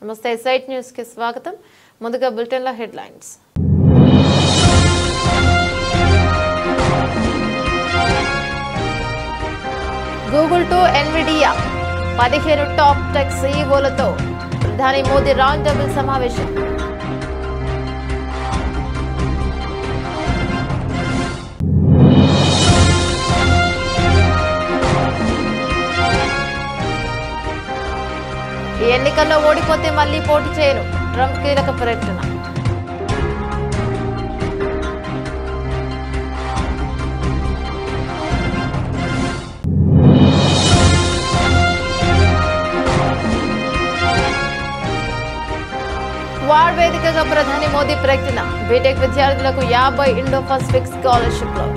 నమస్తే site news కి స్వాగతం. ముందుగా బులెటిన్ లో headlines. Google to Nvidia 15 top tech సీఈఓలతో ప్రధాని మోదీ రౌండ్ టేబుల్ సమావేశం. ఈ ఎన్నికల్లో ఓడిపోతే మళ్లీ పోటీ చేయను, ట్రంప్ కీలక ప్రకటన. క్వాడ్ వేదికగా ప్రధాని మోదీ ప్రకటన. బీటెక్ విద్యార్థులకు 50 ఇండో పసిఫిక్ స్కాలర్షిప్లు.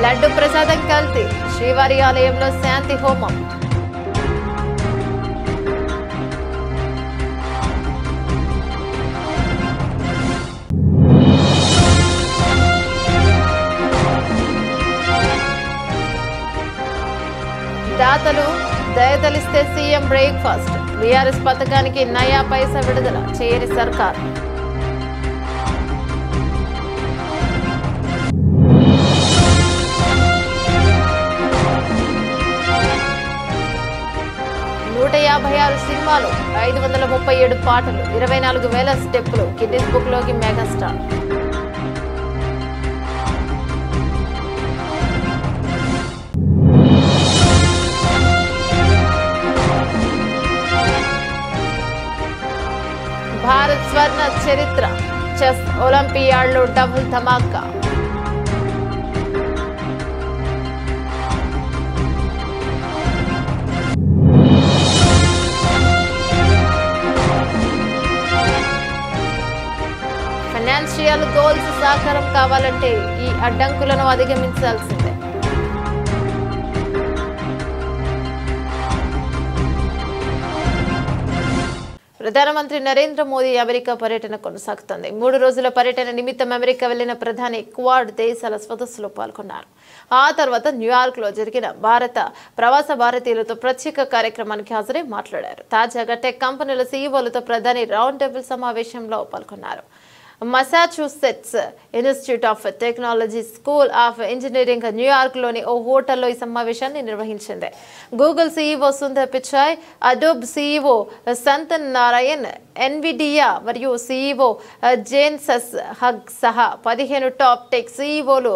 లడ్డు ప్రసాదం కల్తీ, శ్రీవారి ఆలయంలో శాంతి హోమం. దాతలు దయతలిస్తే సీఎం బ్రేక్ఫాస్ట్. బీఆర్ఎస్ పథకానికి నయా పైసా విడుదల చేయని సర్కార్. నూట 56 సినిమాలు, 537 పాటలు, 24,000 స్టెప్పులు. గిన్నిస్ బుక్ లోకి మెగాస్టార్. భారత్ స్వర్ణ చరిత్ర. చెస్ ఒలింపియాడ్లో డబుల్ ధమాకా. ఫైనాన్షియల్ గోల్స్ సాకారం కావాలంటే ఈ అడ్డంకులను అధిగమించాల్సిందే. ప్రధానమంత్రి నరేంద్ర మోదీ అమెరికా పర్యటన కొనసాగుతోంది. 3 రోజుల పర్యటన నిమిత్తం అమెరికా వెళ్లిన ప్రధాని క్వాడ్ దేశాల సదస్సులో పాల్గొన్నారు. ఆ తర్వాత న్యూయార్క్ లో జరిగిన భారత ప్రవాస భారతీయులతో ప్రత్యేక కార్యక్రమానికి హాజరై మాట్లాడారు. తాజాగా టెక్ కంపెనీల సీఈఓలతో ప్రధాని రౌండ్ టేబుల్ సమావేశంలో పాల్గొన్నారు. Massachusetts institute of technology school of engineering New York లోని ఓ హోటల్లో ఈ సమావేశాన్ని నిర్వహించింది. Google CEO Sundar Pichai, Adobe CEO Santhan Narayan, Nvidia మరియు సీఈఓ జేన్సన్ హగ్ సహా 15 టాప్ టెక్ సీఈఓలు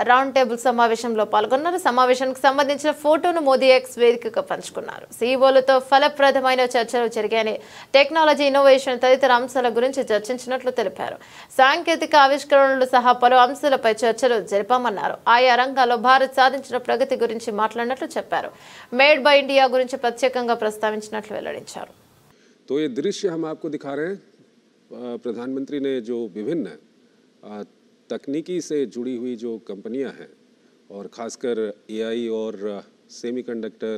రౌండ్ టేబుల్ సమావేశంలో పాల్గొన్నారు. సమావేశానికి సంబంధించిన ఫోటోను మోదీ ఎక్స్ వేదికగా పంచుకున్నారు. సీఈఓలతో ఫలప్రదమైన చర్చలు జరిగాయని, టెక్నాలజీ, ఇన్నోవేషన్ తదితర అంశాల గురించి చర్చించినట్లు తెలిపారు. సాంకేతిక ఆవిష్కరణలు సహా పలు అంశాలపై చర్చలు జరిపామన్నారు. ఆయా రంగాల్లో భారత్ సాధించిన ప్రగతి గురించి మాట్లాడినట్లు చెప్పారు. మేడ్ బై ఇండియా గురించి ప్రత్యేకంగా ప్రస్తావించినట్లు వెల్లడించారు. तो ये दृश्य हम आपको दिखा रहे हैं. प्रधानमंत्री ने जो विभिन्न तकनीकी से जुड़ी हुई जो कंपनियां हैं और ख़ासकर एआई और सेमीकंडक्टर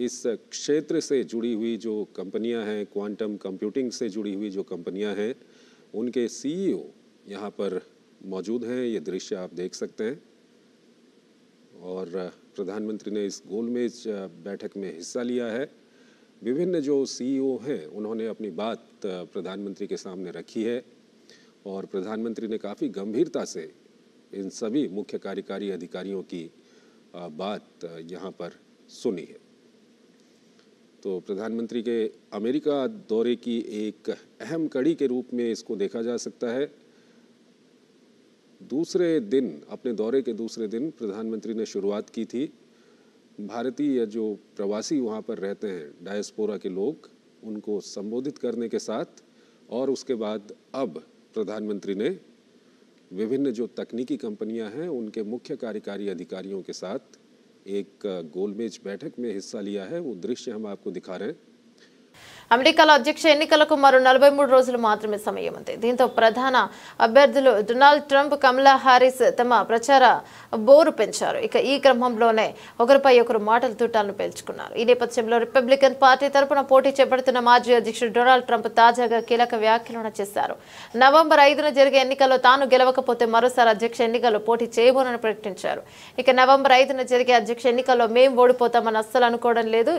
इस क्षेत्र से जुड़ी हुई जो कंपनियां हैं, क्वांटम कंप्यूटिंग से जुड़ी हुई जो कंपनियां हैं, उनके सीईओ यहाँ पर मौजूद हैं. ये दृश्य आप देख सकते हैं. और प्रधानमंत्री ने इस गोलमेज बैठक में हिस्सा लिया है. विभिन्न जो सीईओ हैं उन्होंने अपनी बात प्रधानमंत्री के सामने रखी है और प्रधानमंत्री ने काफ़ी गंभीरता से इन सभी मुख्य कार्यकारी अधिकारियों की बात यहाँ पर सुनी है. तो प्रधानमंत्री के अमेरिका दौरे की एक अहम कड़ी के रूप में इसको देखा जा सकता है. दूसरे दिन, अपने दौरे के दूसरे दिन प्रधानमंत्री ने शुरुआत की थी. भारतीय जो प्रवासी वहाँ पर रहते हैं, डायस्पोरा के लोग, उनको संबोधित करने के साथ और उसके बाद अब प्रधानमंत्री ने विभिन्न जो तकनीकी कंपनियां हैं उनके मुख्य कार्यकारी अधिकारियों के साथ एक गोलमेज बैठक में हिस्सा लिया है. वो दृश्य हम आपको दिखा रहे हैं. అమెరికాలో అధ్యక్ష ఎన్నికలకు మరో 43 రోజులు మాత్రమే సమయం ఉంది. దీంతో ప్రధాన అభ్యర్థులు డొనాల్డ్ ట్రంప్, కమలా హారిస్ తమ ప్రచార బోరు పెంచారు. ఇక ఈ క్రమంలోనే ఒకరిపై ఒకరు మాటల తూటాలను పేల్చుకున్నారు. ఈ నేపథ్యంలో రిపబ్లికన్ పార్టీ తరపున పోటీ చేపడుతున్న మాజీ అధ్యక్షుడు డొనాల్డ్ ట్రంప్ తాజాగా కీలక వ్యాఖ్యలను చేశారు. నవంబర్ 5న జరిగే ఎన్నికల్లో తాను గెలవకపోతే మరోసారి అధ్యక్ష ఎన్నికల్లో పోటీ చేయబోనని ప్రకటించారు. ఇక నవంబర్ 5న జరిగే అధ్యక్ష ఎన్నికల్లో మేం ఓడిపోతామని అస్సలు అనుకోవడం లేదు,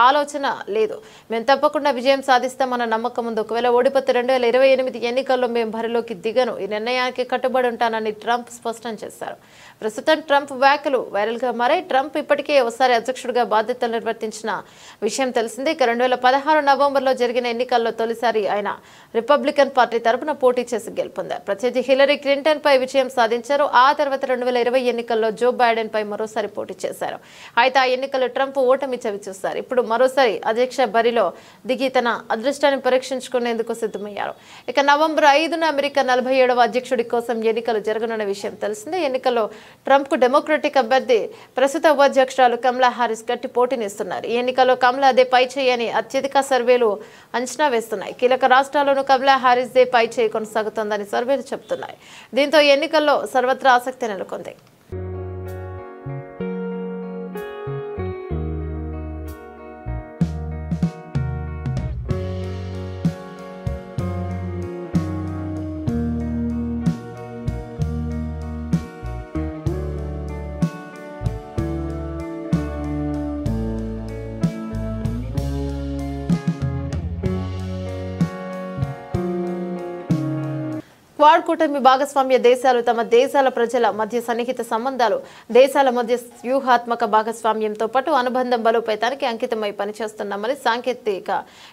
ఆలోచన లేదు. మేము తప్పకుండా విజయం సాధిస్తామన్న నమ్మకం ఉంది. ఒకవేళ ఓడిపోతే 2028 ఎన్నికల్లో మేము బరిలోకి దిగను. ఈ నిర్ణయానికి కట్టుబడి ఉంటానని ట్రంప్ స్పష్టం చేశారు. ప్రస్తుతం ట్రంప్ వ్యాఖ్యలు వైరల్ గా మారాయి. ట్రంప్ ఇప్పటికే ఒకసారి అధ్యక్షుడిగా బాధ్యతలు నిర్వర్తించిన విషయం తెలిసిందే. ఇక 2016 నవంబర్లో జరిగిన ఎన్నికల్లో తొలిసారి ఆయన రిపబ్లికన్ పార్టీ తరపున పోటీ చేసి గెలుపొందారు. ప్రత్యర్థి హిలరీ క్లింటన్ పై విజయం సాధించారు. ఆ తర్వాత 2020 ఎన్నికల్లో జో బైడెన్ పై మరోసారి పోటీ చేశారు. అయితే ఆ ఎన్నికల్లో ట్రంప్ ఓటమి చవిచూశారు. ఇప్పుడు మరోసారి అధ్యక్ష బరిలో దిగి తన అదృష్టాన్ని పరీక్షించుకునేందుకు సిద్ధమయ్యారు. ఇక నవంబర్ 5న అమెరికా 47వ అధ్యక్షుడి కోసం ఎన్నికలు జరగనున్న విషయం తెలిసిందే. ఎన్నికల్లో ట్రంప్ కు డెమోక్రటిక్ అభ్యర్థి ప్రస్తుత ఉపాధ్యక్షురాలు కమలా హారిస్ గట్టి పోటీనిస్తున్నారు. ఈ ఎన్నికల్లో కమలా అదే పై చేయని అత్యధిక సర్వేలు అంచనా వేస్తున్నాయి. కీలక రాష్ట్రాల్లోనూ కమలా హారిస్ దే పై చేయి కొనసాగుతోందని సర్వేలు చెబుతున్నాయి. దీంతో ఎన్నికల్లో సర్వత్రా ఆసక్తి నెలకొంది. క్వాడ్ కూటమి భాగస్వామ్య దేశాలు తమ దేశాల ప్రజల మధ్య సన్నిహిత సంబంధాలు, దేశాల మధ్య వ్యూహాత్మక భాగస్వామ్యంతో పాటు అనుబంధం బలోపేతానికి అంకితమై పనిచేస్తున్నామని సాంకేతిక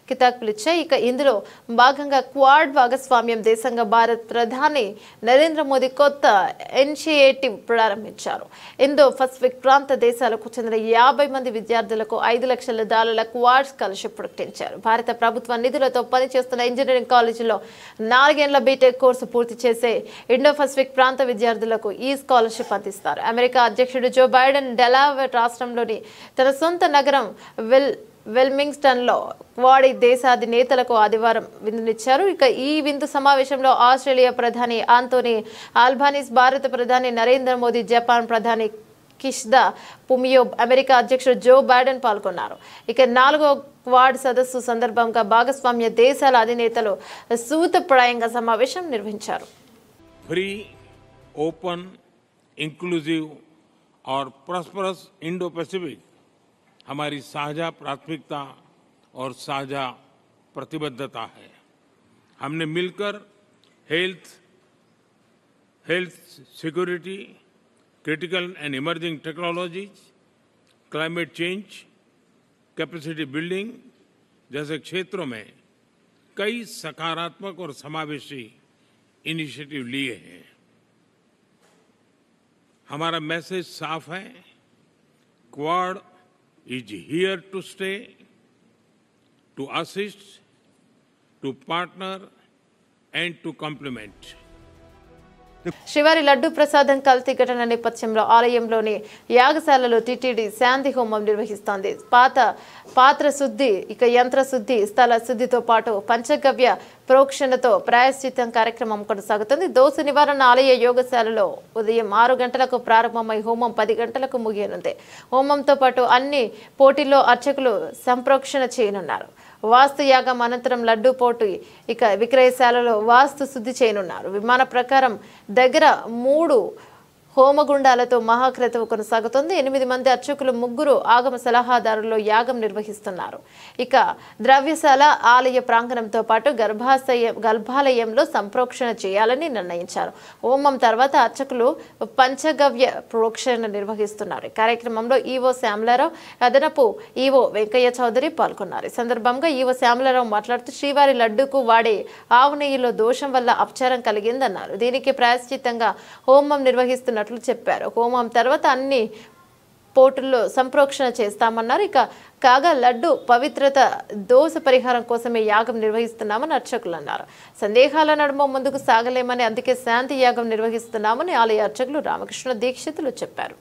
కితాబులిచ్చాయి. ఇక ఇందులో భాగంగా క్వాడ్ భాగస్వామ్యం దేశంగా భారత్ ప్రధాని నరేంద్ర మోదీ కొత్త ఇనిషియేటివ్ ప్రారంభించారు. ఇండో పసిఫిక్ ప్రాంత దేశాలకు చెందిన 50 మంది విద్యార్థులకు $5 లక్షల క్వాడ్ స్కాలర్షిప్ ప్రకటించారు. భారత ప్రభుత్వ నిధులతో పనిచేస్తున్న ఇంజనీరింగ్ కాలేజీలో 4 ఏళ్ల బీటెక్ కోర్సు పూర్తి చేసే ఇండో పసిఫిక్ ప్రాంత విద్యార్థులకు ఈ స్కాలర్షిప్ అందిస్తారు. అమెరికా అధ్యక్షుడు జో బైడెన్ డెలావేర్ రాష్ట్రంలోని తన సొంత నగరం వెల్మింగ్స్టన్ లో క్వాడ్ దేశాధినేతలకు ఆదివారం విందునిచ్చారు. ఇక ఈ విందు సమావేశంలో ఆస్ట్రేలియా ప్రధాని ఆంటోనీ ఆల్బనీస్, భారత ప్రధాని నరేంద్ర మోదీ, జపాన్ ప్రధాని కిషిదా ఫుమియో, అమెరికా అధ్యక్షుడు జో బైడెన్ పాల్గొన్నారు. ఇక 4వ క్వాడ్ సదస్సు సందర్భంగా భాగస్వామ్య దేశాల అధినేతలు సూత్రప్రాయంగా సమావేశం నిర్వహించారు. फ्री, ओपन, इंक्लूसिव और प्रॉस्परस इंडो पैसिफिक हमारी साझा प्राथमिकता और साझा प्रतिबद्धता है. हमने मिलकर health security, critical and emerging technologies, climate change, capacity building जैसे क्षेत्रों में कई सकारात्मक और समावेशी इनिशिएटिव लिए हैं. हमारा मैसेज साफ है, Quad is here to stay, to assist, to partner and to complement. శ్రీవారి లడ్డు ప్రసాదం కల్తీ ఘటన నేపథ్యంలో ఆలయంలోని యాగశాలలో టీటీడీ శాంతి హోమం నిర్వహిస్తోంది. పాత్ర శుద్ధి, ఇక యంత్ర శుద్ధి, స్థల శుద్ధితో పాటు పంచగవ్య ప్రోక్షణతో ప్రాయశ్చిత్తం కార్యక్రమం కొనసాగుతుంది. దోష నివారణ ఆలయ యోగశాలలో ఉదయం 6 గంటలకు ప్రారంభమై హోమం 10 గంటలకు ముగియనుంది. హోమంతో పాటు అన్ని పోటీల్లో అర్చకులు సంప్రోక్షణ చేయనున్నారు. వాస్తు యాగం అనంతరం లడ్డూ పోటీ ఇక విక్రయశాలలో వాస్తు శుద్ధి చేయనున్నారు. విమాన ప్రకారం దగ్గర 3 హోమగుండాలతో మహాక్రతువు కొనసాగుతుంది. 8 మంది అర్చకులు, 3 ఆగమ సలహాదారులు యాగం నిర్వహిస్తున్నారు. ఇక ద్రవ్యశాల ఆలయ ప్రాంగణంతో పాటు గర్భాలయంలో సంప్రోక్షణ చేయాలని నిర్ణయించారు. హోమం తర్వాత అర్చకులు పంచగవ్య ప్రోక్షణ నిర్వహిస్తున్నారు. కార్యక్రమంలో ఈవో శ్యామలారావు, అదనపు ఈవో వెంకయ్య చౌదరి పాల్గొన్నారు. ఈ సందర్భంగా ఈవో శ్యామలారావు మాట్లాడుతూ శ్రీవారి లడ్డూకు వాడే ఆవు నెయ్యిలో దోషం వల్ల అపచారం కలిగిందన్నారు. దీనికి ప్రాయశ్చిత్తంగా హోమం నిర్వహిస్తున్నట్లు చెప్పారు. హోమం తర్వాత అన్ని పోటుల్లో సంప్రోక్షణ చేస్తామన్నారు. ఇక కాగా లడ్డు పవిత్రత, దోష పరిహారం కోసమే యాగం నిర్వహిస్తున్నామని అర్చకులు అన్నారు. సందేహాల నడుమ ముందుకు సాగలేమని, అందుకే శాంతి యాగం నిర్వహిస్తున్నామని ఆలయ అర్చకులు రామకృష్ణ దీక్షితులు చెప్పారు.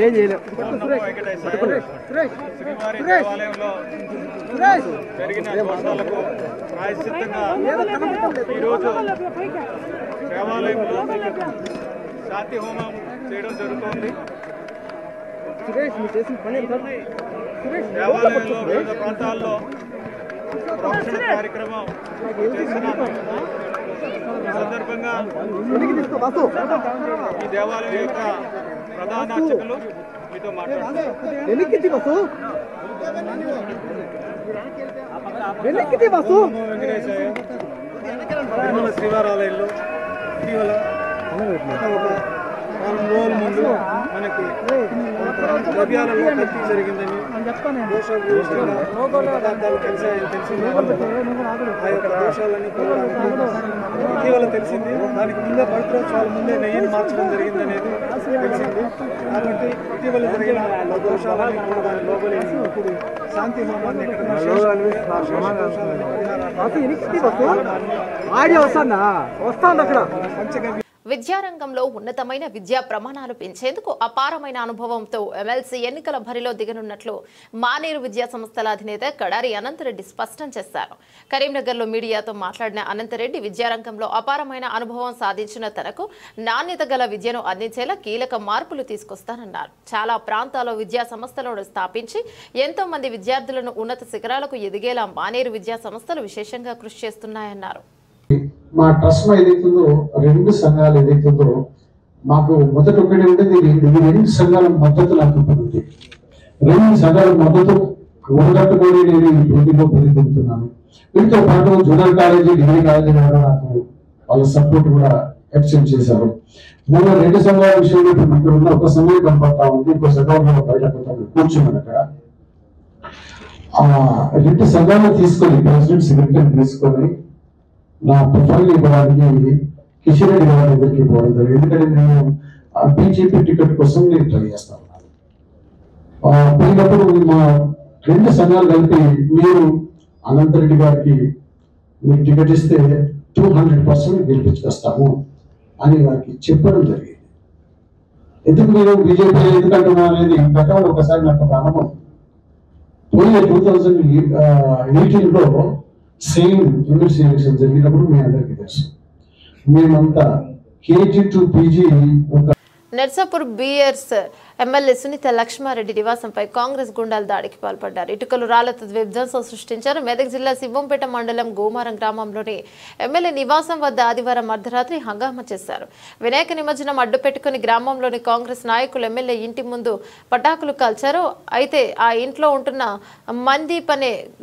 ఏం చేయలేము. జరిగిన దోషాలకు ప్రాయశ్చిత్తంగా ఈరోజు దేవాలయంలో శాంతి హోమం చేయడం జరుగుతోంది. దేవాలయంలో వివిధ ప్రాంతాల్లో ప్రదక్షిణ కార్యక్రమం చేస్తున్నాము. ఈ సందర్భంగా ఈ దేవాలయం యొక్క ప్రధాన అర్చకులు మీతో మాట్లాడుతున్నారు. వెంకటేశయ్య తిరుమల శ్రీవారాలయంలో ఇటీవల వారం రోజుల ముందు మనకి ద్రవ్యాలలో కల్తీ జరిగిందని పదార్థాలు తెలిసాయని తెలిసింది. ఆ యొక్క దోషాలన్నీ ఇటీవల తెలిసింది. దానికి ముందే పవిత్రోత్సవాల ముందే నెయ్యిని మార్చడం జరిగిందనేది తెలిసింది. కాబట్టి ఇటీవల జరిగిన దోషాలన్నీ కూడా దాని లోపలి ఇప్పుడు శాంతి హోమాన్ని విద్యారంగంలో ఉన్నతమైన విద్యా ప్రమాణాలు పెంచేందుకు అపారమైన అనుభవంతో ఎమ్మెల్సీ ఎన్నికల బరిలో దిగనున్నట్లు మానేరు విద్యా సంస్థల అధినేత కడారి అనంతరెడ్డి స్పష్టం చేశారు. కరీంనగర్లో మీడియాతో మాట్లాడిన అనంతరెడ్డి విద్యారంగంలో అపారమైన అనుభవం సాధించిన తనకు నాణ్యత గల విద్యను అందించేలా కీలక మార్పులు తీసుకొస్తానన్నారు. చాలా ప్రాంతాల్లో విద్యా సంస్థలను స్థాపించి ఎంతో మంది విద్యార్థులను ఉన్నత శిఖరాలకు ఎదిగేలా మానేరు విద్యా సంస్థలు విశేషంగా కృషి చేస్తున్నాయన్నారు. మా ట్రస్ట్ ఏదైతుందో 2 సంఘాలు ఏదైతుందో మాకు మొదట ఒకటి ఉండేది. ఈ 2 సంఘాల మద్దతు నాకు ఉంది. 2 సంఘాల మద్దతు కూడగట్టుకొని నేను ఈ పోటీలో పొందుతున్నాను. వీటితో పాటు జూనియర్ కాలేజీ, డిగ్రీ కాలేజీ కూడా నాకు వాళ్ళ సపోర్ట్ కూడా ఎక్స్టెండ్ చేశారు. 2 సంఘాల విషయంలో ఇక్కడ ఉన్న ఒక సమయం కనపడతా ఉంది. ఇంకో సంఘంలో బయట కూర్చున్నాను. అక్కడ 2 సంఘాలను తీసుకొని ప్రెసిడెంట్ సెక్రటరీ తీసుకొని నా ప్రొఫైల్ ఇవ్వడానికి కిషన్ రెడ్డి గారి దగ్గరికి పోవడం జరిగింది. ఎందుకంటే నేను బీజేపీ టికెట్ కోసం నేను ట్రై చేస్తాను. పోయినప్పుడు మా 2 సంఘాలు కలిపి మీరు అనంతరెడ్డి గారికి మీరు టికెట్ ఇస్తే 200% గెలిపించుకొస్తాము అని వారికి చెప్పడం జరిగింది. ఎందుకు నేను బీజేపీ ఎందుకంటున్నా అనేది గతంలో ఒకసారి నాకు ఒక అనుభవం. పోయిన 2018లో సేమ్ ఎమ్మెల్సీ ఎలక్షన్ జరిగినప్పుడు మీ అందరికీ తెలుసు. మేమంతా KG to PG Narsapur BRS MLA Sunitha Laxma Reddy నివాసంపై కాంగ్రెస్ గుండాలు దాడికి పాల్పడ్డారు. ఇటుకలు రాళ్లతో విధ్వంసం సృష్టించారు. మెదక్ జిల్లా శివంపేట మండలం గోమారం గ్రామంలోని ఎమ్మెల్యే నివాసం వద్ద ఆదివారం అర్ధరాత్రి హంగామా చేశారు. వినాయక నిమజ్జనం అడ్డు పెట్టుకుని గ్రామంలోని కాంగ్రెస్ నాయకులు ఎమ్మెల్యే ఇంటి ముందు పటాకులు కాల్చారు. అయితే ఆ ఇంట్లో ఉంటున్న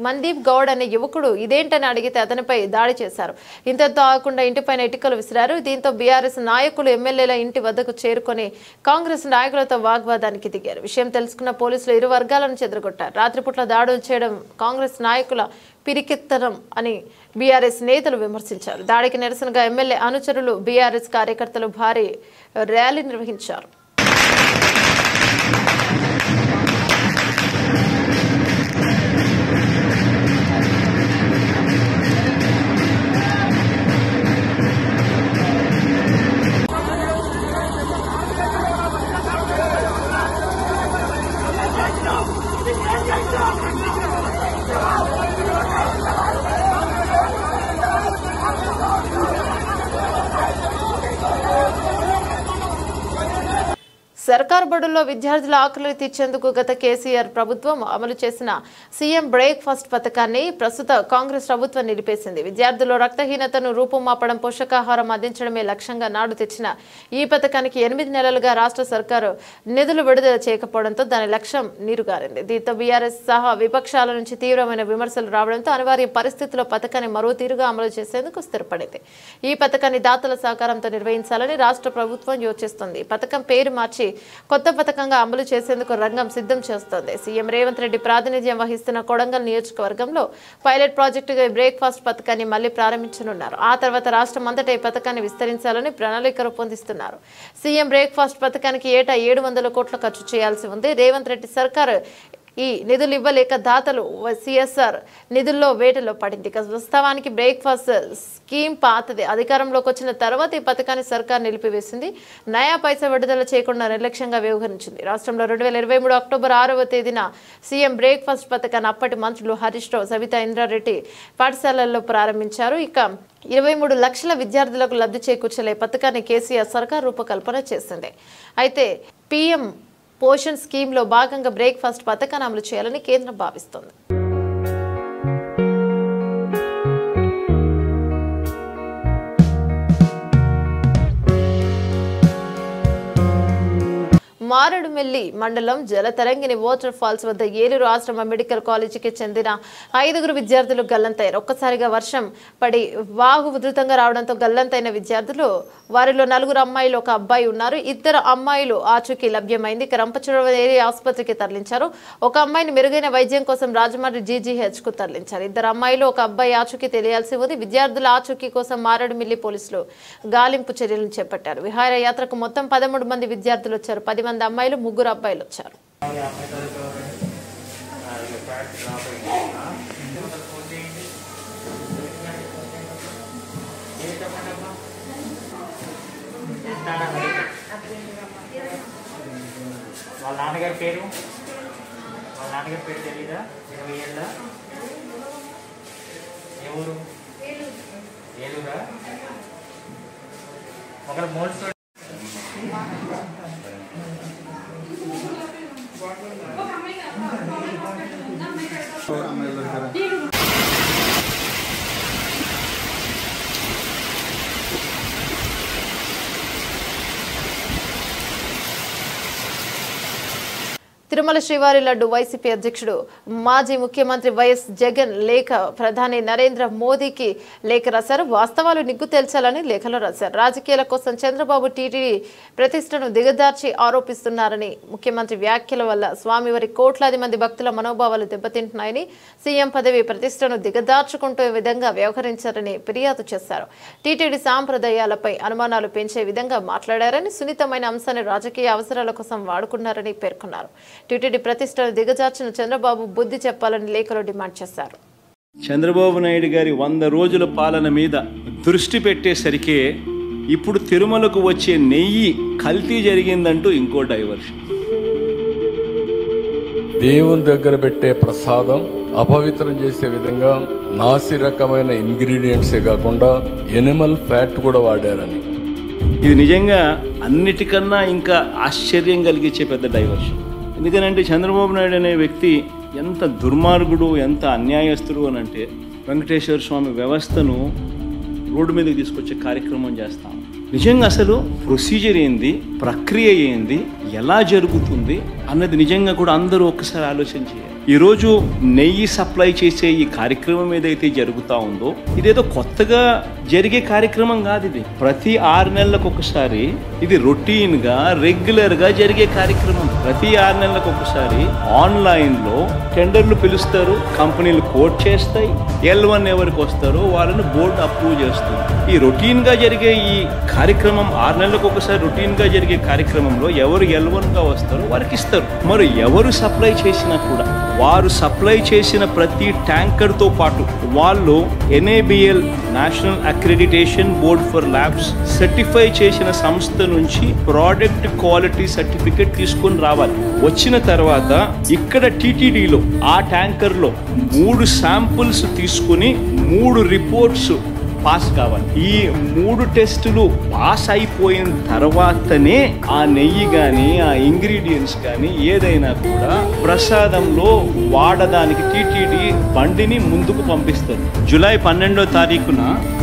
మందీప్ గౌడ్ అనే యువకుడు ఇదేంటని అడిగితే అతనిపై దాడి చేశారు. ఇంతతో ఆగకుండా ఇంటిపైన ఇటుకలు విసిరారు. దీంతో బీఆర్ఎస్ నాయకులు ఎమ్మెల్యేల ఇంటి వద్దకు చేరుకొని కాంగ్రెస్ నాయకులతో వాగ్వాదానికి దిగారు. విషయం తెలుసుకున్న పోలీసులు ఇరు వర్గాలను చెదరగొట్టారు. రాత్రిపూట్ల దాడులు చేయడం కాంగ్రెస్ నాయకుల పిరికిత్తనం అని బీఆర్ఎస్ నేతలు విమర్శించారు. దాడికి నిరసనగా ఎమ్మెల్యే అనుచరులు, బీఆర్ఎస్ కార్యకర్తలు భారీ ర్యాలీ నిర్వహించారు. సర్కార్ బడుల్లో విద్యార్థుల ఆకలి తీర్చేందుకు గత కేసీఆర్ ప్రభుత్వం అమలు చేసిన సీఎం బ్రేక్ఫాస్ట్ పథకాన్ని ప్రస్తుత కాంగ్రెస్ ప్రభుత్వం నిలిపేసింది. విద్యార్థుల్లో రక్తహీనతను రూపుమాపడం, పోషకాహారం అందించడమే లక్ష్యంగా నాడు తెచ్చిన ఈ పథకానికి 8 నెలలుగా రాష్ట్ర సర్కారు నిధులు విడుదల చేయకపోవడంతో దాని లక్ష్యం నీరుగారింది. దీంతో బీఆర్ఎస్ సహా విపక్షాల నుంచి తీవ్రమైన విమర్శలు రావడంతో అనివార్య పరిస్థితుల్లో పథకాన్ని మరో తీరుగా అమలు చేసేందుకు స్థిరపడింది. ఈ పథకాన్ని దాతల సహకారంతో నిర్వహించాలని రాష్ట్ర ప్రభుత్వం యోచిస్తోంది. పథకం పేరు మార్చి కొత్త పథకంగా అమలు చేసేందుకు రంగం సిద్ధం చేస్తోంది. సీఎం రేవంత్ రెడ్డి ప్రాతినిధ్యం వహిస్తున్న కొడంగల్ నియోజకవర్గంలో పైలట్ ప్రాజెక్టుగా బ్రేక్ఫాస్ట్ పథకాన్ని మళ్లీ ప్రారంభించనున్నారు. ఆ తర్వాత రాష్ట్రం అంతటా ఈ పథకాన్ని విస్తరించాలని ప్రణాళిక రూపొందిస్తున్నారు. సీఎం బ్రేక్ఫాస్ట్ పథకానికి ఏటా 700 కోట్ల ఖర్చు చేయాల్సి ఉంది. రేవంత్ రెడ్డి సర్కారు ఈ నిధులు ఇవ్వలేక దాతలు సిఎస్ఆర్ నిధుల్లో వేటలో పడింది. వాస్తవానికి బ్రేక్ఫాస్ట్ స్కీమ్ పాతది. అధికారంలోకి వచ్చిన తర్వాత ఈ పథకాన్ని సర్కార్ నిలిపివేసింది. నయా పైసా విడుదల చేయకుండా నిర్లక్ష్యంగా వ్యవహరించింది. రాష్ట్రంలో 2023 అక్టోబర్ 6వ తేదీన సీఎం బ్రేక్ఫాస్ట్ పథకాన్ని అప్పటి మంత్రులు హరీష్ రావు, సవితా ఇంద్రారెడ్డి పాఠశాలల్లో ప్రారంభించారు. ఇక 23 లక్షల విద్యార్థులకు లబ్ధి చేకూర్చలే పథకాన్ని కేసీఆర్ సర్కార్ రూపకల్పన చేసింది. అయితే పీఎం పోషణ్ స్కీమ్లో భాగంగా బ్రేక్ఫాస్ట్ పథకాన్ని అమలు చేయాలని కేంద్రం భావిస్తోంది. మారేడుమిల్లి మండలం జలతరంగిణి వాటర్ ఫాల్స్ వద్ద ఏలూరు ఆశ్రమ మెడికల్ కాలేజీకి చెందిన 5 విద్యార్థులు గల్లంతయ్యారు. ఒక్కసారిగా వర్షం పడి వాగు ఉధృతంగా రావడంతో గల్లంతైన విద్యార్థులు వారిలో 4 అమ్మాయిలు, 1 అబ్బాయి ఉన్నారు. 2 అమ్మాయిలు ఆచూకీ లభ్యమైంది. రంపచోడవరం ఏరియా ఆసుపత్రికి తరలించారు. 1 అమ్మాయిని మెరుగైన వైద్యం కోసం రాజమండ్రి జీజీహెచ్ కు తరలించారు. 2 అమ్మాయిలు, 1 అబ్బాయి ఆచూకీ తెలియాల్సి ఉంది. విద్యార్థుల ఆచూకీ కోసం మారేడుమిల్లి పోలీసులు గాలింపు చర్యలను చేపట్టారు. విహారయాత్రకు మొత్తం 13 మంది విద్యార్థులు వచ్చారు. 10 మంది అమ్మాయిలు, 3 అబ్బాయిలు వచ్చారు. వాళ్ళ నాన్నగారి పేరు తెలీదా? 20 ఏళ్ళ ఎవరు? ఏలూరా? ఒకరు మోల్స్ తిరుమల శ్రీవారి లడ్డు వైసీపీ అధ్యక్షుడు మాజీ ముఖ్యమంత్రి వైఎస్ జగన్ లేఖ ప్రధాని నరేంద్ర మోదీకి లేఖ రాశారు. వాస్తవాలు నిగ్గు తేల్చాలని లేఖలో రాశారు. రాజకీయాల కోసం చంద్రబాబు టీటీడీ ప్రతిష్టను దిగజార్చి ఆరోపిస్తున్నారని, ముఖ్యమంత్రి వ్యాఖ్యల వల్ల స్వామివారి కోట్లాది మంది భక్తుల మనోభావాలు దెబ్బతింటున్నాయని, సీఎం పదవి ప్రతిష్టను దిగజార్చుకుంటూ విధంగా వ్యవహరించారని ఫిర్యాదు చేశారు. టీటీడీ సాంప్రదాయాలపై అనుమానాలు పెంచే విధంగా మాట్లాడారని, సున్నితమైన అంశాన్ని రాజకీయ అవసరాల కోసం వాడుకున్నారని పేర్కొన్నారు. టీటీడీ ప్రతిష్టను దిగజార్చిన చంద్రబాబు బుద్ధి చెప్పాలని లేఖలో డిమాండ్ చేశారు. చంద్రబాబు నాయుడు గారి 100 రోజుల పాలన మీద దృష్టి పెట్టేసరికి ఇప్పుడు తిరుమలకు వచ్చే నెయ్యి కల్తీ జరిగిందంటూ ఇంకో డైవర్షన్. దేవుని దగ్గర పెట్టే ప్రసాదం అపవిత్రం చేసే విధంగా నాసి రకమైన ఇంగ్రీడియంట్సే కాకుండా ఎనిమల్ ఫ్యాట్ కూడా వాడారని. ఇది నిజంగా అన్నిటికన్నా ఇంకా ఆశ్చర్యం కలిగించే పెద్ద డైవర్షన్. ఎందుకనంటే చంద్రబాబు నాయుడు అనే వ్యక్తి ఎంత దుర్మార్గుడు, ఎంత అన్యాయస్తుడు అని అంటే వెంకటేశ్వర స్వామి వ్యవస్థను రోడ్డు మీదకి తీసుకొచ్చే కార్యక్రమం చేస్తాం. నిజంగా అసలు ప్రొసీజర్ ఏంది, ప్రక్రియ ఏంది, ఎలా జరుగుతుంది అన్నది నిజంగా కూడా అందరూ ఒక్కసారి ఆలోచన చేయాలి. ఈరోజు నెయ్యి సప్లై చేసే ఈ కార్యక్రమం ఏదైతే జరుగుతూ ఉందో ఇదేదో కొత్తగా జరిగే కార్యక్రమం కాదు. ఇది ప్రతి 6 నెలలకు ఒకసారి ఇది రొటీన్గా రెగ్యులర్గా జరిగే కార్యక్రమం. ప్రతి 6 నెలలకు ఒకసారి ఆన్లైన్లో టెండర్లు పిలుస్తారు, కంపెనీలు కోట్ చేస్తాయి, L1 ఎవరికి వస్తారో వాళ్ళని బోర్డు అప్రూవ్ చేస్తుంది. ఈ రొటీన్గా జరిగే ఈ కార్యక్రమం 6 నెలలకు ఒకసారి రొటీన్గా జరిగే కార్యక్రమంలో ఎవరు L1గా వస్తారో వారికి ఇస్తారు. మరి ఎవరు సప్లై చేసినా కూడా వారు సప్లై చేసిన ప్రతి ట్యాంకర్తో పాటు వాళ్ళు NABL national accreditation board for labs certify చేసిన సంస్థ నుంచి ప్రోడక్ట్ క్వాలిటీ సర్టిఫికేట్ తీసుకొని రావాలి. వచ్చిన తర్వాత ఇక్కడ టీటీడీలో ఆ ట్యాంకర్లో 3 శాంపుల్స్ తీసుకుని 3 రిపోర్ట్స్ పాస్ కావాలి. ఈ 3 టెస్టులు పాస్ అయిపోయిన తర్వాతనే ఆ నెయ్యి కానీ ఆ ఇంగ్రీడియంట్స్ కానీ ఏదైనా కూడా ప్రసాదంలో వాడడానికి టీటీడీ బండిని ముందుకు పంపిస్తారు. జూలై 12వ తారీఖున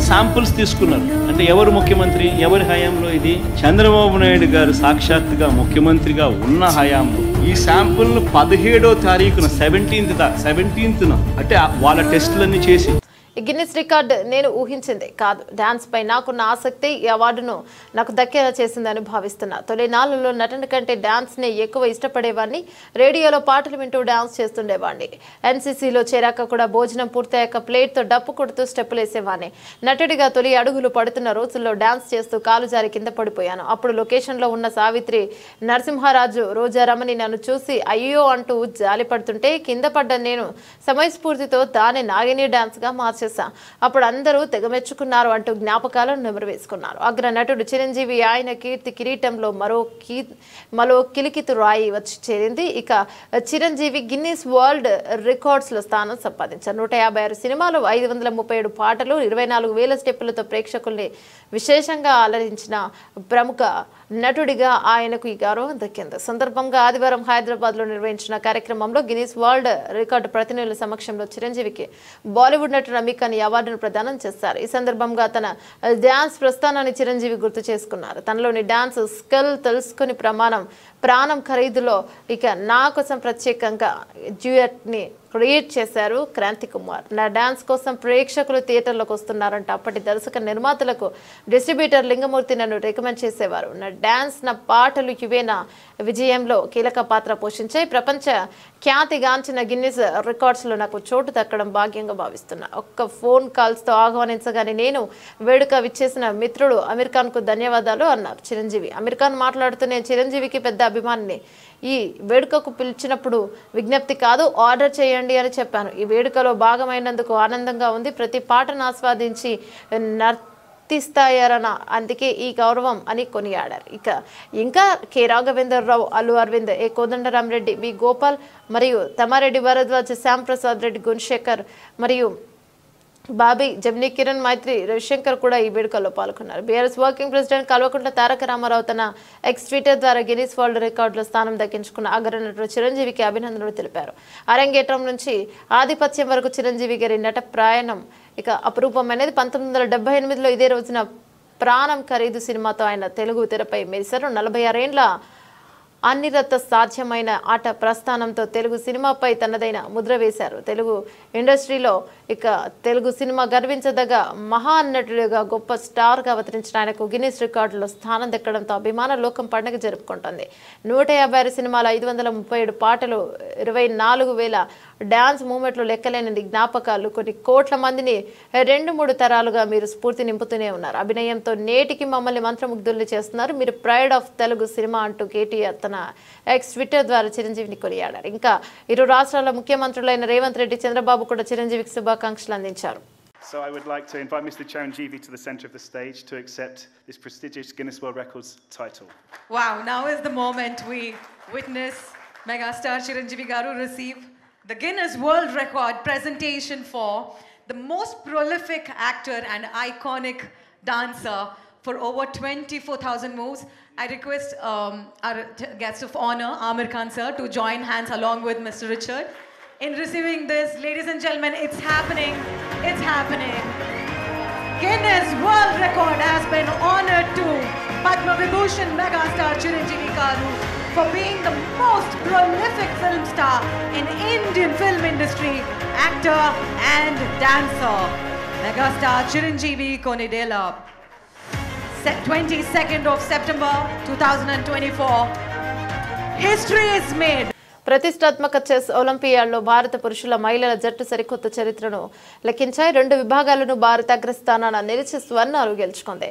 శాంపుల్స్ తీసుకున్నారు. అంటే ఎవరు ముఖ్యమంత్రి, ఎవరి హయాంలో? ఇది చంద్రబాబు నాయుడు గారు సాక్షాత్తుగా ముఖ్యమంత్రిగా ఉన్న హయాంలో. ఈ శాంపుల్ను 17వ తారీఖున 17th అంటే వాళ్ళ టెస్టులన్నీ చేసి ఈ గిన్నిస్ రికార్డ్ నేను ఊహించింది కాదు. డాన్స్ పై నాకున్న ఆసక్తి ఈ అవార్డును నాకు దక్కేలా చేసిందని భావిస్తున్నా. తొలినాళ్లలో నటన కంటే డాన్స్ ని ఎక్కువ ఇష్టపడేవాడిని. రేడియోలో పాటలు వింటూ డాన్స్ చేస్తుండేవాడిని. ఎన్సీసీలో చేరాక కూడా భోజనం పూర్తయ్యాక ప్లేట్ తో డప్పు కొడుతూ స్టెప్పులు వేసేవాడిని. నటుడిగా తొలి అడుగులు పడుతున్న రోజుల్లో డాన్స్ చేస్తూ కాలు జారి కింద పడిపోయాను. అప్పుడు లొకేషన్ లో ఉన్న సావిత్రి, నరసింహారాజు, రోజా రమణి నన్ను చూసి అయ్యో అంటూ జాలి పడుతుంటే కింద పడ్డ నేను సమయస్ఫూర్తితో దాని నాగిని డాన్స్ గా మార్చేశా. అప్పుడు అందరూ తెగమెచ్చుకున్నారు అంటూ జ్ఞాపకాలను నెమరువేసుకున్నారు. అగ్ర నటుడు చిరంజీవి ఆయన కీర్తి కిరీటంలో మరో కిలికితు రాయి వచ్చి చేరింది. ఇక చిరంజీవి గిన్నిస్ వరల్డ్ రికార్డ్స్ లో స్థానం సంపాదించారు. 156 సినిమాలు, 537 పాటలు, 24,000 స్టెప్పులతో ప్రేక్షకుల్ని విశేషంగా అలరించిన ప్రముఖ నటుడిగా ఆయనకు ఈ గౌరవం దక్కింది. సందర్భంగా ఆదివారం హైదరాబాద్ లో నిర్వహించిన కార్యక్రమంలో గిన్నిస్ వరల్డ్ రికార్డు ప్రతినిధుల సమక్షంలో చిరంజీవికి బాలీవుడ్ నటుడు అమీర్ ఖాన్ ఈ అవార్డును ప్రదానం చేశారు. ఈ సందర్భంగా తన డాన్స్ ప్రస్థానాన్ని చిరంజీవి గుర్తు చేసుకున్నారు. తనలోని డాన్స్ స్కిల్ తెలుసుకుని ప్రాణం ఖరీదులో ఇక నా కోసం ప్రత్యేకంగా డ్యూయట్ ని క్రియేట్ చేశారు క్రాంతి కుమార్. నా డాన్స్ కోసం ప్రేక్షకులు థియేటర్లోకి వస్తున్నారంట. అప్పటి దర్శక నిర్మాతలకు డిస్ట్రిబ్యూటర్ లింగమూర్తి నన్ను రికమెండ్ చేసేవారు. నా డాన్స్, నా పాటలు ఇవే నా విజయంలో కీలక పాత్ర పోషించాయి. ప్రపంచ ఖ్యాతిగాంచిన గిన్నిస్ రికార్డ్స్ లో నాకు చోటు దక్కడం భాగ్యంగా భావిస్తున్నా. ఒక్క ఫోన్ కాల్స్ తో ఆహ్వానించగానే నేను వేడుక విచ్చేసిన మిత్రుడు అమీర్ ఖాన్ కు ధన్యవాదాలు అన్నారు చిరంజీవి. అమీర్ ఖాన్ మాట్లాడుతూ నేను చిరంజీవికి పెద్ద అభిమానిని. ఈ వేడుకకు పిలిచినప్పుడు విజ్ఞప్తి కాదు, ఆర్డర్ చేయండి అని చెప్పాను. ఈ వేడుకలో భాగమైనందుకు ఆనందంగా ఉంది. ప్రతి పాటను ఆస్వాదించి నర్తిస్తాయారన్న అందుకే ఈ గౌరవం అని కొనియాడారు. ఇంకా కె రాఘవేంద్రరావు, అల్లు అరవింద్, ఏ కోదండరామరెడ్డి, బి గోపాల్ మరియు తమారెడ్డి భరద్వాజ్, శ్యాంప్రసాద్ రెడ్డి, గుణశేఖర్ మరియు బాబీ, జమ్నీ కిరణ్, మైత్రి, రవిశంకర్ కూడా ఈ వేడుకల్లో పాల్గొన్నారు. BRS working president Kalvakuntla Taraka Ramarao తన ఎక్స్ ట్విట్టర్ ద్వారా గిన్నిస్ వరల్డ్ రికార్డులో స్థానం దక్కించుకున్న అగ్ర నటుడు చిరంజీవికి అభినందనలు తెలిపారు. అరంగేట్రం నుంచి ఆధిపత్యం వరకు చిరంజీవి గారి నట ప్రయాణం అపురూపమైనది. 1978లో ఇదే రోజున ప్రాణం ఖరీదు సినిమాతో ఆయన తెలుగు తెరపై మెరిశారు. 46 ఏండ్ల అన్నిరత సాధ్యమైన ఆట ప్రస్థానంతో తెలుగు సినిమాపై తనదైన ముద్ర వేశారు. తెలుగు ఇండస్ట్రీలో తెలుగు సినిమా గర్వించదగ్గ మహానటుడిగా గొప్ప స్టార్గా అవతరించిన ఆయనకు గిన్నిస్ రికార్డులో స్థానం దక్కడంతో అభిమాన లోకం పండుగ జరుపుకుంటోంది. 156 సినిమాలు, 537 పాటలు, 24,000 డాన్స్ మూమెంట్లు, లెక్కలేని జ్ఞాపకాలు, కొన్ని కోట్ల మందిని 2-3 తరాలుగా మీరు స్ఫూర్తి నింపుతూనే ఉన్నారు. అభినయంతో నేటికి మమ్మల్ని మంత్రముగ్ధుల్ని చేస్తున్నారు. మీరు ప్రైడ్ ఆఫ్ తెలుగు సినిమా అంటూ కేటీఆర్ తన ఎక్స్ ట్విట్టర్ ద్వారా చిరంజీవిని కొనియాడారు. ఇంకా ఇరు రాష్ట్రాల ముఖ్యమంత్రులైన రేవంత్ రెడ్డి, చంద్రబాబు కూడా చిరంజీవికి శుభాకాంక్షలు అందించారు. So I would like to invite Mr. Chiranjeevi to the centre of the stage to accept this prestigious Guinness World Records title. Wow, now is the moment we witness megastar Chiranjeevi garu receive the Guinness World Record presentation for the most prolific actor and iconic dancer for over 24,000 moves. I request our guest of honor, Aamir Khan sir, to join hands along with Mr. Richard in receiving this. Ladies and gentlemen, it's happening. It's happening. Guinness World Record has been honored to Padma Vibhushan megastar Chiranjeevi garu for being the most prolific film star in Indian film industry, actor and dancer. Megastar Chiranjeevi Konidela. 22nd of September 2024. History is made. ప్రతిష్టాత్మక chess ఒలింపియాడ్లో భారత పురుషుల మహిళల జట్టు సరికొత్త చరిత్రను లెక్కించాయి. 2 విభాగాలను భారత అగ్రస్థానాన నిలిచి స్వర్ణాలు గెలుచుకుంది.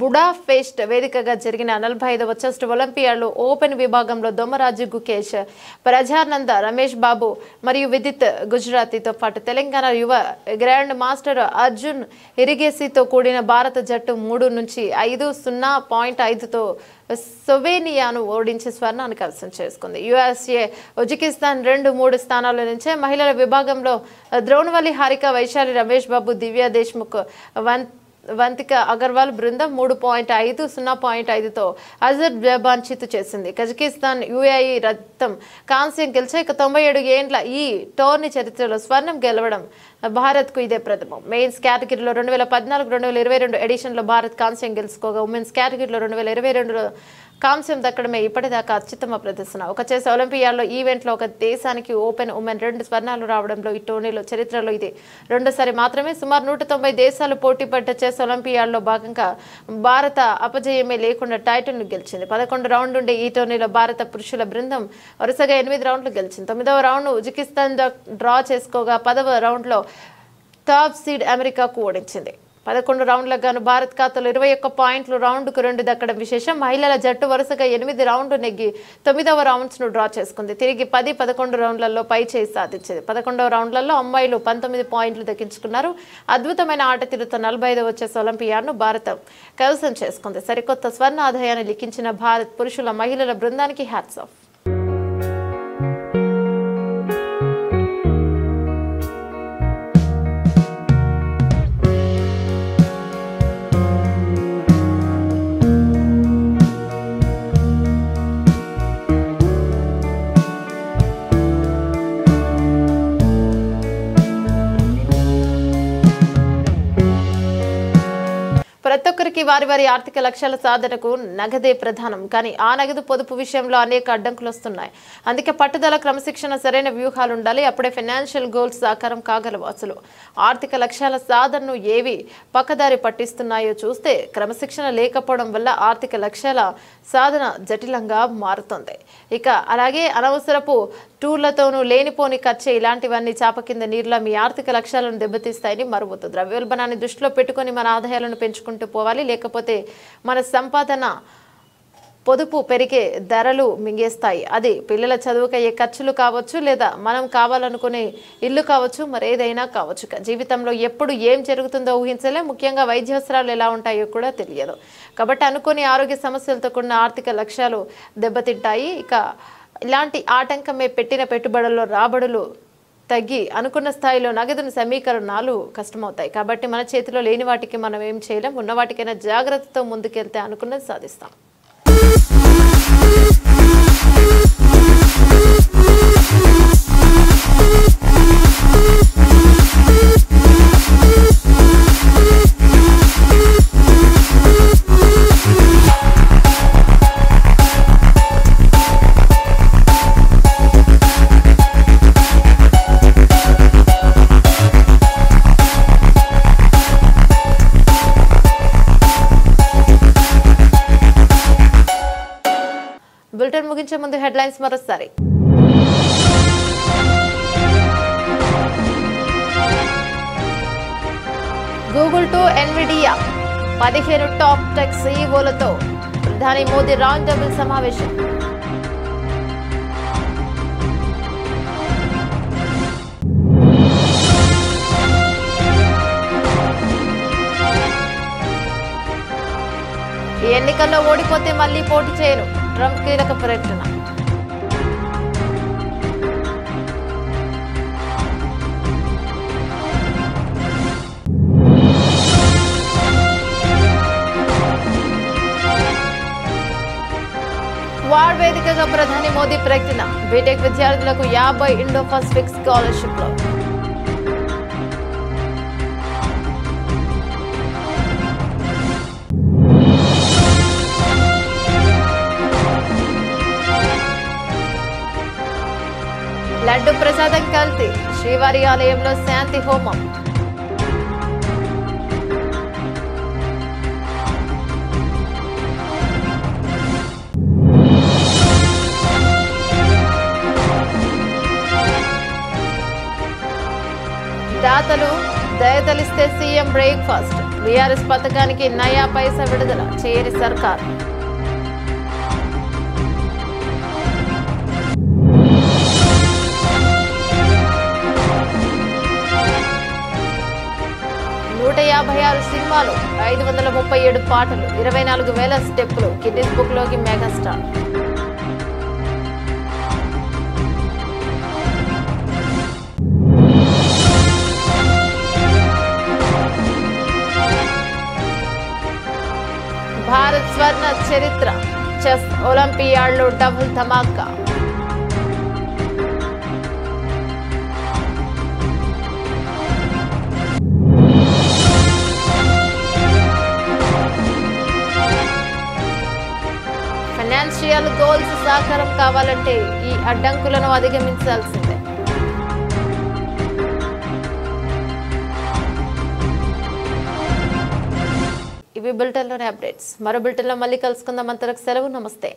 బుడాపెస్ట్ వేదికగా జరిగిన 45వ చెస్ ఒలింపియాడ్లో ఓపెన్ విభాగంలో దొమ్మరాజు గుకేష్, ప్రజానంద, రమేష్ బాబు మరియు విదిత్ గుజరాతీతో పాటు తెలంగాణ యువ గ్రాండ్ మాస్టర్ అర్జున్ ఇరిగేసితో కూడిన భారత జట్టు 3-5-0.5తో స్లోవేనియాను ఓడించి స్వర్ణాన్ని కైవసం చేసుకుంది. యుఎస్ఏ, ఉజ్బెకిస్తాన్ 2-3 స్థానాల నుంచే మహిళల విభాగంలో ద్రోణవల్లి, హారిక, వైశాలి, రమేష్ బాబు, దివ్య దేశ్ముఖ్, వంతిక అగర్వాల్ బృందం 3.5-0.5తో అజర్బైజాన్ చిత్తు చేసింది. కజకిస్తాన్, యుఏఈ రక్తం కాంస్యం గెలిచాయి. 97 ఏండ్ల ఈ టోర్నీ చరిత్రలో స్వర్ణం గెలవడం భారత్కు ఇదే ప్రథమం. మెయిన్స్ కేటగిరీలో 2014-2022 ఎడిషన్లో భారత్ కాంస్యం గెలుచుకోగా ఉమెన్స్ కేటగిరీలో 2022లో కాంస్యం దక్కడమే ఇప్పటిదాకా అత్యుత్తమ ప్రదర్శన. ఒక చెస్ ఒలింపియాడ్లో ఈవెంట్లో ఒక దేశానికి ఓపెన్ ఉమెన్ 2 స్వర్ణాలు రావడంలో ఈ టోర్నీలో చరిత్రలో ఇది రెండోసారి మాత్రమే. సుమారు 190 దేశాలు పోటీపడ్డ చెస్ ఒలింపియాడ్లో భాగంగా భారత అపజయమే లేకుండా టైటిల్ను గెలిచింది. 11 రౌండ్ ఉండే ఈ టోర్నీలో భారత పురుషుల బృందం వరుసగా 8 రౌండ్లు గెలిచింది. 9వ రౌండ్ను ఉజ్బెకిస్తాన్ డ్రా చేసుకోగా 10వ రౌండ్లో టాప్ సీడ్ అమెరికాకు ఓడించింది. 11 రౌండ్లకు గాను భారత్ ఖాతాలో 21 పాయింట్లు, రౌండ్కు 2 దక్కడం విశేషం. మహిళల జట్టు వరుసగా 8 రౌండ్లు నెగ్గి 9వ రౌండ్స్ను డ్రా చేసుకుంది. తిరిగి 10-11 రౌండ్లలో పై చేయి సాధించింది. 11వ రౌండ్లలో అమ్మాయిలు 19 పాయింట్లు దక్కించుకున్నారు. అద్భుతమైన ఆట తీరుతో 45వ చెస్ ఒలింపియాడ్ను భారత్ కైవసం చేసుకుంది. సరికొత్త స్వర్ణ ఆదాయాన్ని లిఖించిన భారత్ పురుషుల మహిళల బృందానికి హ్యాట్స్ ఆఫ్. ప్రతి ఒక్కరికి వారి వారి ఆర్థిక లక్ష్యాల సాధనకు నగదే ప్రధానం. కానీ ఆ నగదు పొదుపు విషయంలో అనేక అడ్డంకులు వస్తున్నాయి. అందుకే పట్టుదల, క్రమశిక్షణ, సరైన వ్యూహాలు ఉండాలి. అప్పుడే ఫైనాన్షియల్ గోల్స్ సాకారం కాగలవు. అసలు ఆర్థిక లక్ష్యాల సాధనను ఏవి పక్కదారి పట్టిస్తున్నాయో చూస్తే క్రమశిక్షణ లేకపోవడం వల్ల ఆర్థిక లక్ష్యాల సాధన జటిలంగా మారుతుంది. ఇక అలాగే అనవసరపు టూర్లతోనూ లేనిపోని ఖర్చే ఇలాంటివన్నీ చాప కింద నీరులా మీ ఆర్థిక లక్ష్యాలను దెబ్బతీస్తాయని మరవద్దు. ద్రవ్యోల్బణాన్ని దృష్టిలో పెట్టుకుని మన ఆదాయాలను పెంచుకుంటూ పోవాలి. లేకపోతే మన సంపాదన పొదుపు పెరిగే ధరలు మింగేస్తాయి. అది పిల్లల చదువుకయ్యే ఖర్చులు కావచ్చు, లేదా మనం కావాలనుకునే ఇల్లు కావచ్చు, మరేదైనా కావచ్చు. జీవితంలో ఎప్పుడు ఏం జరుగుతుందో ఊహించలే. ముఖ్యంగా వైద్యావసరాలు ఎలా ఉంటాయో కూడా తెలియదు. కాబట్టి అనుకోని ఆరోగ్య సమస్యలతో కూడిన ఆర్థిక లక్ష్యాలు దెబ్బతింటాయి. ఇక ఇలాంటి ఆటంకమే పెట్టిన పెట్టుబడుల్లో రాబడులు తగ్గి అనుకున్న స్థాయిలో నగదును సమీకరణాలు కష్టమవుతాయి. కాబట్టి మన చేతిలో లేని వాటికి మనం ఏం చేయలేం. ఉన్న వాటికైనా జాగ్రత్తతో ముందుకెళ్తే అనుకున్నది సాధిస్తాం. బులెటిన్ ముగించే ముందు హెడ్లైన్స్ మరోసారి. Google to Nvidia 15 top tech సీఈఓలతో ప్రధాని మోదీ రౌండ్ టేబుల్ సమావేశం. ఈ ఎన్నికల్లో ఓడిపోతే మళ్లీ పోటీ చేయను, ట్రంప్ కీలక ప్రకటన. క్వాడ్ వేదికగా ప్రధాని మోదీ ప్రకటన. బీటెక్ విద్యార్థులకు 50 ఇండో-పసిఫిక్ స్కాలర్షిప్లు. లడ్డు ప్రసాదం కల్తీ, శ్రీవారి ఆలయంలో శాంతి హోమం. దాతలు దయతలిస్తే సీఎం బ్రేక్ఫాస్ట్. బీఆర్ఎస్ పథకానికి నయా పైసా విడుదల చేయని సర్కార్. నూట 56 సినిమాలు, 537 పాటలు, 24,000 స్టెప్పులు. గిన్నిస్ బుక్ లోకి మెగాస్టార్. భారత్ స్వర్ణ చరిత్ర. చెస్ ఒలింపియాడ్లో డబుల్ ధమాకా. కమర్షియల్ గోల్స్ సాకారం కావాలంటే ఈ అడ్డంకులను అధిగమించాల్సిందే. ఇవి బులెటిన్లోని అప్డేట్స్. మరో బులెటిన్లో మళ్ళీ కలుసుకుందాం. అంతవరకు సెలవు. నమస్తే.